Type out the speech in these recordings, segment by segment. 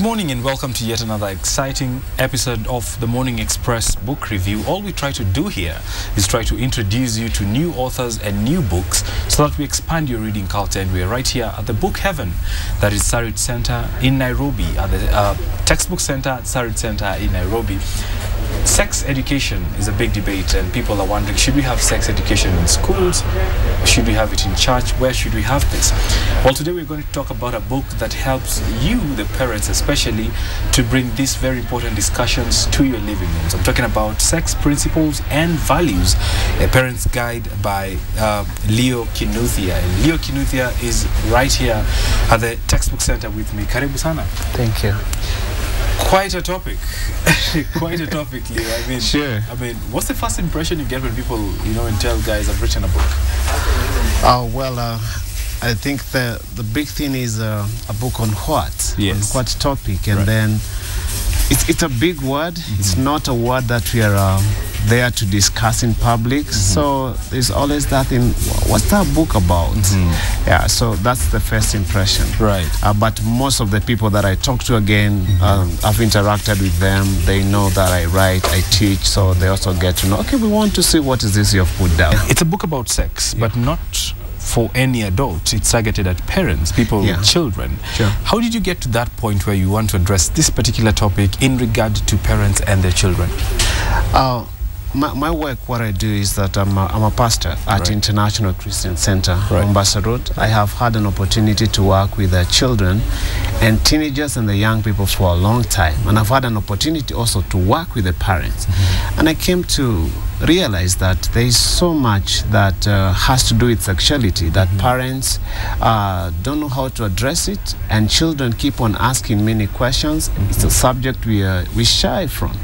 morning and welcome to yet another exciting episode of the Morning Express book review. All we try to do here is try to introduce you to new authors and new books so that we expand your reading culture, and we are right here at the Book Heaven, that is Sarit Center in Nairobi, at the Textbook Center at Sarit Center in Nairobi. Sex education is a big debate, and people are wondering, should we have sex education in schools? Should we have it in church? Where should we have this? Well, today we're going to talk about a book that helps you, the parents especially, to bring these very important discussions to your living rooms. I'm talking about Sex Principles and Values, a parent's guide by Leo Kinuthia. And Leo Kinuthia is right here at the Textbook Center with me. Karibu sana. Thank you. Quite a topic. Quite a topic, Leo. I mean, sure. I mean, what's the first impression you get when people, and tell guys I've written a book? I think the big thing is a book on what? Yes. On what topic? And right. then it's a big word. Mm-hmm. It's not a word that we are there to discuss in public. Mm-hmm. So there's always that in, what's that book about? Mm-hmm. Yeah, so that's the first impression. Right. But most of the people that I talk to again, I've interacted with them. They know that I write, I teach, so they also get to know, okay, we want to see what is this you've put down. It's a book about sex, but not for any adult. It's targeted at parents, people with children. Sure. How did you get to that point where you want to address this particular topic in regard to parents and their children? My work, what I do is that I'm a pastor at International Christian Center, Mombasa Road. I have had an opportunity to work with the children and teenagers and the young people for a long time. And I've had an opportunity also to work with the parents. And I came to realize that there is so much that has to do with sexuality, that parents don't know how to address it, and children keep on asking many questions. It's a subject we shy from.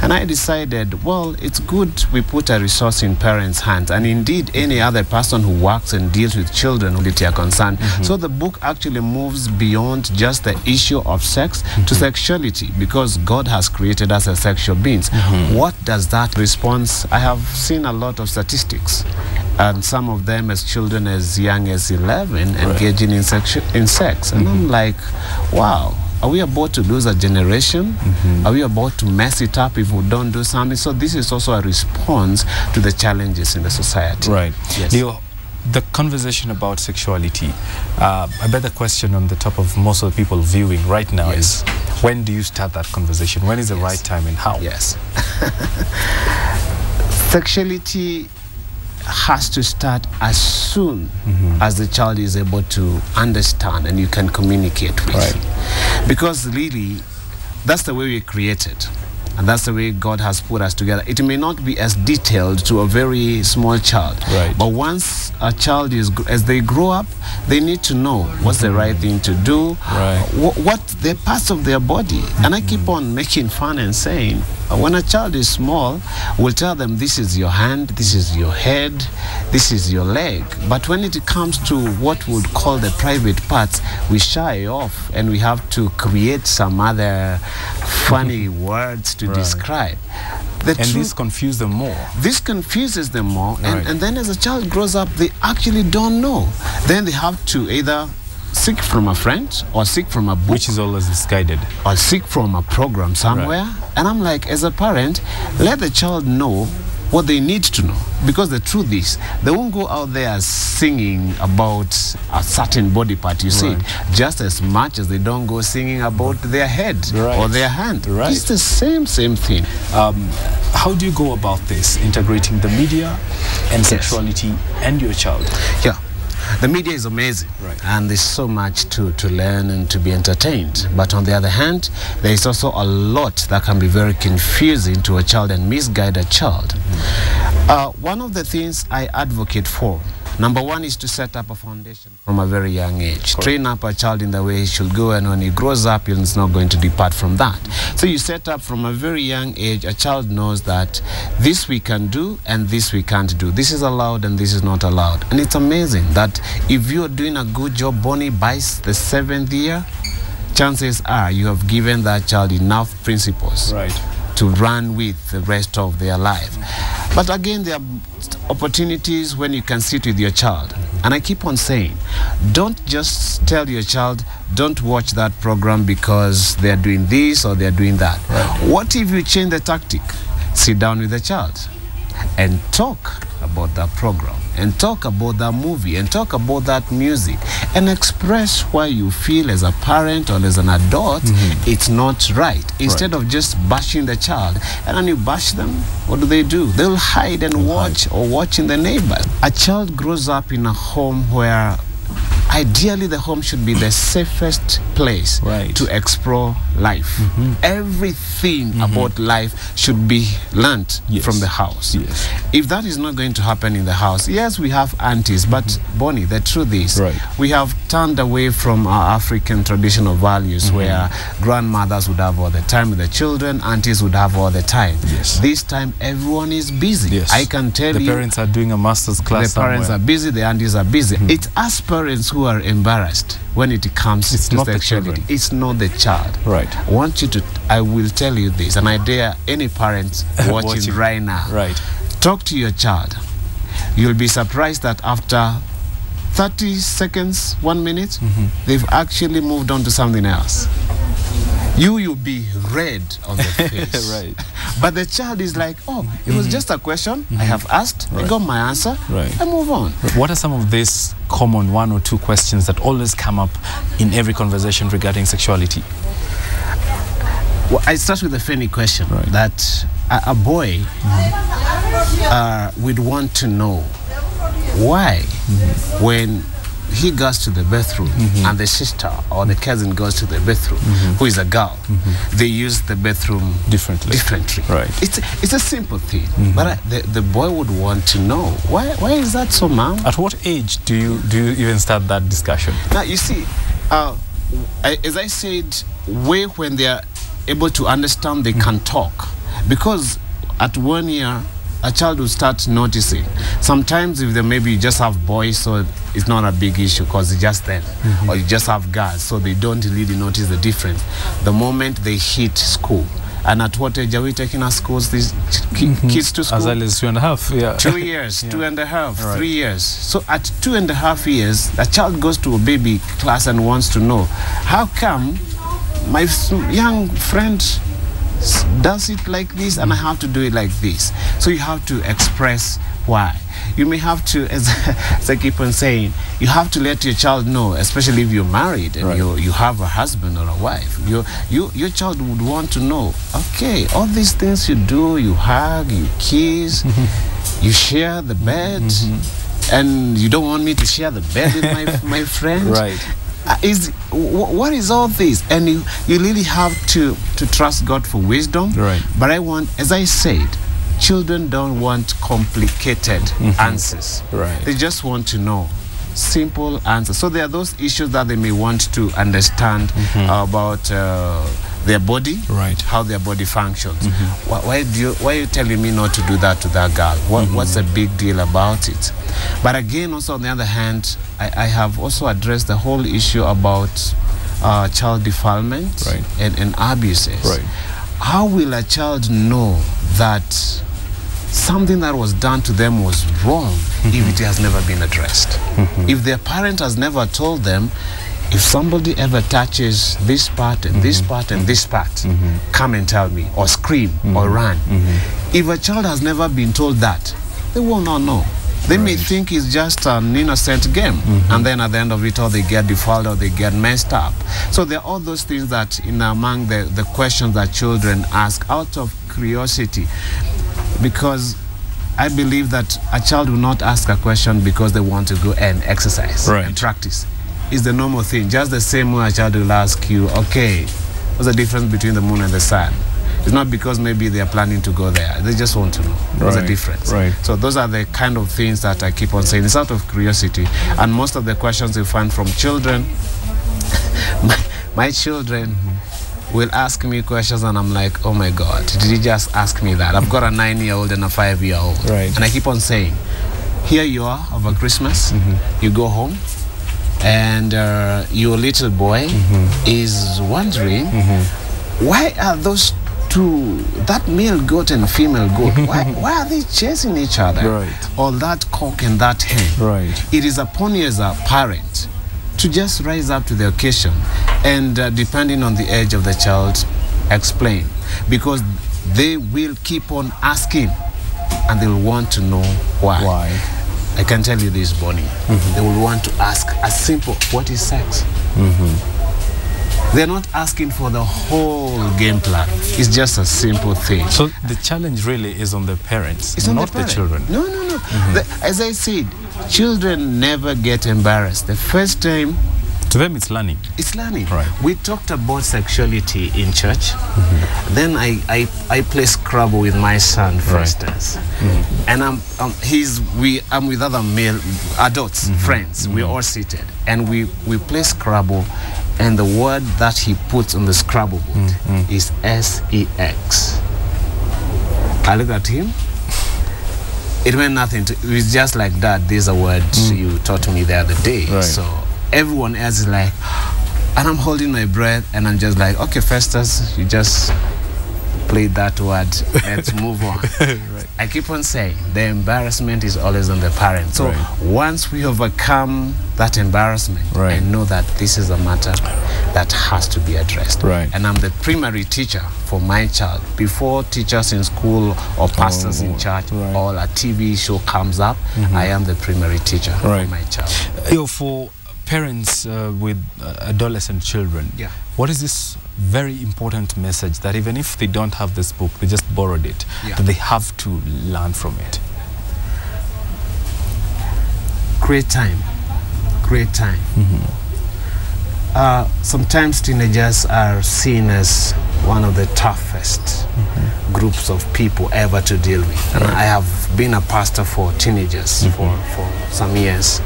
And I decided, well, it's good we put a resource in parents' hands, and indeed any other person who works and deals with children who are concerned. So the book actually moves beyond just the issue of sex to sexuality, because God has created us as sexual beings. What does that response? I have seen a lot of statistics, and some of them as children as young as 11 engaging in sex. And I'm like, wow. Are we about to lose a generation? Are we about to mess it up if we don't do something? So this is also a response to the challenges in the society. Right. Yes. Leo, the conversation about sexuality, I bet the question on the top of most of the people viewing right now is, when do you start that conversation? When is the right time and how? Yes. Sexuality has to start as soon as the child is able to understand and you can communicate with. Because really, that's the way we're created. And that's the way God has put us together. It may not be as detailed to a very small child. But once a child as they grow up, they need to know what's the right thing to do, what the parts of their body. And I keep on making fun and saying, when a child is small, we'll tell them, this is your hand, this is your head, this is your leg. But when it comes to what we would call the private parts, we shy off and we have to create some other funny words to describe. And this confuses them more. This confuses them more. And then as a child grows up, they actually don't know. Then they have to either seek from a friend or seek from a book, which is always misguided, or seek from a program somewhere. And I'm like, as a parent, let the child know what they need to know, because the truth is, they won't go out there singing about a certain body part, you see, just as much as they don't go singing about their head or their hand. It's the same thing. How do you go about this, integrating the media and sexuality and your child? The media is amazing, and there's so much to learn and to be entertained. But on the other hand, there is also a lot that can be very confusing to a child and misguide a child. One of the things I advocate for, number one, is to set up a foundation from a very young age. Train up a child in the way he should go, and when he grows up, he's not going to depart from that. So you set up from a very young age, a child knows that this we can do and this we can't do. This is allowed and this is not allowed. And it's amazing that if you're doing a good job, Bonney, by the 7th year, chances are you have given that child enough principles to run with the rest of their life. But again, there are opportunities when you can sit with your child. And I keep on saying, don't just tell your child, don't watch that program because they're doing this or they're doing that. Right. What if you change the tactic? Sit down with the child and talk about that program, and talk about that movie, and talk about that music, and express why you feel as a parent or as an adult it's not right, instead of just bashing the child. And when you bash them, what do? They'll hide and watch or watch in the neighbors. A child grows up in a home where ideally the home should be the safest place to explore life. Everything about life should be learnt from the house. If that is not going to happen in the house, yes, we have aunties, but Bonney, the truth is we have turned away from our African traditional values where grandmothers would have all the time with the children, aunties would have all the time. This time everyone is busy. I can tell you, the parents are doing a master's class. The parents are busy, the aunties are busy. It's us parents who are embarrassed when it comes to sexuality. It's not the child. I will tell you this, and I dare any parent watching right now. Talk to your child. You'll be surprised that after 30 seconds, 1 minute, they've actually moved on to something else. You'll be red on the face. But the child is like, oh, it was just a question. I have asked, I got my answer, I move on. What are some of these common 1 or 2 questions that always come up in every conversation regarding sexuality? Well, I start with a funny question that a boy would want to know why when he goes to the bathroom and the sister or the cousin goes to the bathroom, who is a girl, they use the bathroom differently. It's a simple thing, but the boy would want to know why is that so, ma'am? At what age do you even start that discussion? Now you see, as I said, when they are able to understand, they can talk, because at 1 year a child will start noticing. Sometimes if they maybe just have boys, so it's not a big issue because it's just them, or you just have girls, so they don't really notice the difference. The moment they hit school, and at what age are we taking our schools, these kids to school? As early as 2.5, 2 years, 2.5, 3 years. So at 2.5 years, a child goes to a baby class and wants to know, how come my young friend does it like this and I have to do it like this? So you have to express why. You may have to, as I keep on saying, you have to let your child know, especially if you're married and you have a husband or a wife. Your child would want to know, okay, all these things you do, you hug, you kiss, you share the bed, and you don't want me to share the bed with my friend. What is all this? And you really have to trust God for wisdom. But I want, as I said, children don't want complicated answers. They just want to know simple answers. So there are those issues that they may want to understand about their body, how their body functions. Why are you telling me not to do that to that girl? What's the big deal about it? But again, also on the other hand, I have also addressed the whole issue about child defilement and abuses. How will a child know that something that was done to them was wrong if it has never been addressed? If their parent has never told them, if somebody ever touches this part and this part and this part, come and tell me, or scream or run. If a child has never been told that, they will not know. They may think it's just an innocent game, and then at the end of it all, they get defiled or they get messed up. So there are all those things that among the questions that children ask out of curiosity, because I believe that a child will not ask a question because they want to go and exercise and practice. It's the normal thing. Just the same way a child will ask you, okay, what's the difference between the moon and the sun? It's not because maybe they are planning to go there. They just want to know what's the difference. So those are the kind of things that I keep on saying. It's out of curiosity. And most of the questions you find from children, my children will ask me questions and I'm like, oh my God, did you just ask me that? I've got a 9-year-old and a 5-year-old. And I keep on saying, here you are over Christmas, you go home, and your little boy is wondering, why are those two, that male goat and female goat, why are they chasing each other? Or that cock and that hen? It is upon you as a parent to just rise up to the occasion And depending on the age of the child, explain. Because they will keep on asking and they will want to know why. I can tell you this, Bonney. They will want to ask a simple, what is sex? They're not asking for the whole game plan. It's just a simple thing. So the challenge really is on the parents, it's not the children. No. As I said, children never get embarrassed. The first time, to them it's learning. It's learning. Right. We talked about sexuality in church. Then I play Scrabble with my son, for instance. And I'm with other male adults, friends. We're all seated. And we play Scrabble. And the word that he puts on the Scrabble board is S-E-X. I look at him. It meant nothing. It was just like that. These are words you taught me the other day. Right. So everyone else is like, and I'm holding my breath, and I'm just like, okay, Festus, you just played that word. Let's move on. Right. I keep on saying the embarrassment is always on the parent. So once we overcome that embarrassment, I know that this is a matter that has to be addressed. And I'm the primary teacher for my child. Before teachers in school or pastors in church or a TV show comes up, I am the primary teacher for my child. For parents with adolescent children, what is this very important message that even if they don't have this book, they just borrowed it, that they have to learn from it? Create time. Sometimes teenagers are seen as one of the toughest groups of people ever to deal with. And I have been a pastor for teenagers for some years.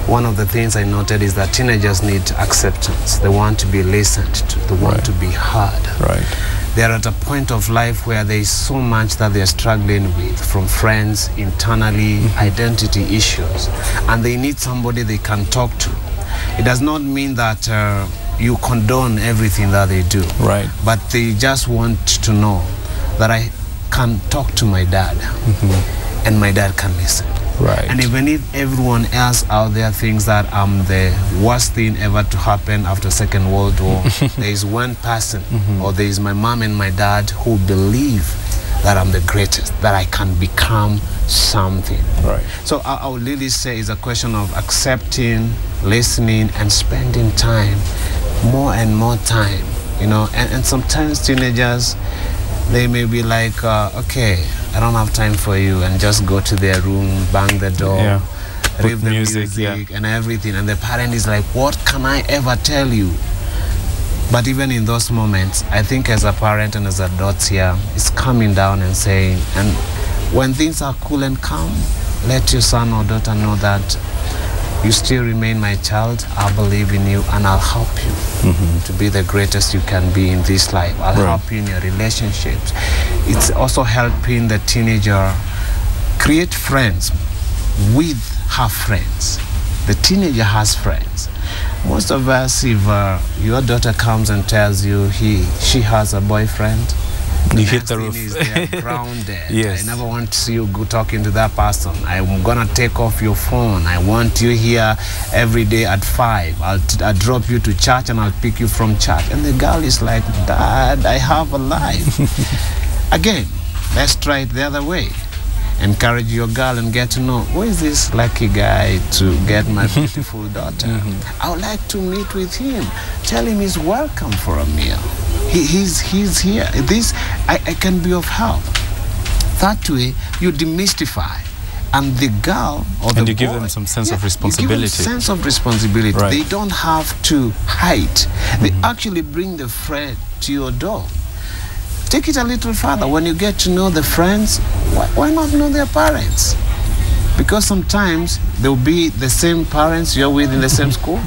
One of the things I noted is that teenagers need acceptance. They want to be listened to. They want to be heard. They're at a point of life where there is so much that they're struggling with, from friends, internally, identity issues, and they need somebody they can talk to. It does not mean that you condone everything that they do, but they just want to know that I can talk to my dad, and my dad can listen. And even if everyone else out there thinks that I'm the worst thing ever to happen after Second World War, there is one person, or there is my mom and my dad, who believe that I'm the greatest, that I can become something. So I would really say it's a question of accepting, listening, and spending time, more and more time, you know. And sometimes teenagers, they may be like, okay, I don't have time for you, and just go to their room, bang the door, read the music and everything. And the parent is like, what can I ever tell you? But even in those moments, I think as a parent and as adults here, it's coming down and saying, and when things are cool and calm, let your son or daughter know that you still remain my child. I believe in you, and I'll help you to be the greatest you can be in this life. I'll help you in your relationships. It's also helping the teenager create friends with her friends. The teenager has friends. Most of us, if your daughter comes and tells you she has a boyfriend, you hit the roof. They're grounded. I never want to see you go talking to that person. I'm gonna take off your phone. I want you here every day at 5. I'll drop you to church and I'll pick you from church. And the girl is like, Dad, I have a life. Again, let's try it the other way. Encourage your girl and get to know, who is this lucky guy to get my beautiful daughter? I would like to meet with him. Tell him he's welcome for a meal. He's here. I can be of help. That way, you demystify. And the girl or the boy, give them some sense of responsibility. You give them sense of responsibility. They don't have to hide. They actually bring the friend to your door. Take it a little further. When you get to know the friends, why not know their parents? Because sometimes they'll be the same parents you're with in the same school,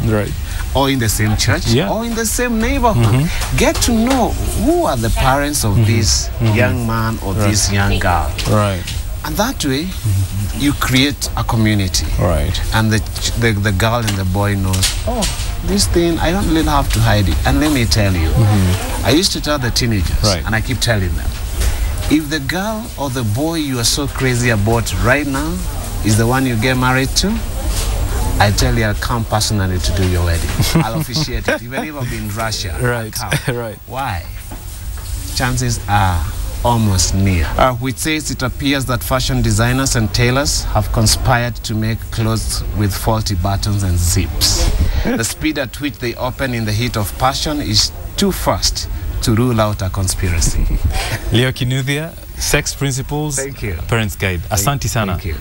or in the same church, or in the same neighborhood. Get to know who are the parents of this young man or this young girl. And that way, you create a community. And the girl and the boy knows, oh, this thing, I don't really have to hide it. And let me tell you, I used to tell the teenagers, and I keep telling them, if the girl or the boy you are so crazy about right now is the one you get married to, I tell you, I'll come personally to do your wedding. I'll officiate it. Even if I'll be in Russia, Right, I'll come. right. Why? Chances are almost near. Which says it appears that fashion designers and tailors have conspired to make clothes with faulty buttons and zips. The speed at which they open in the heat of passion is too fast to rule out a conspiracy. Leo Kinuthia, Sex Principles, Thank you. Parents Guide. Asante sana. Thank you.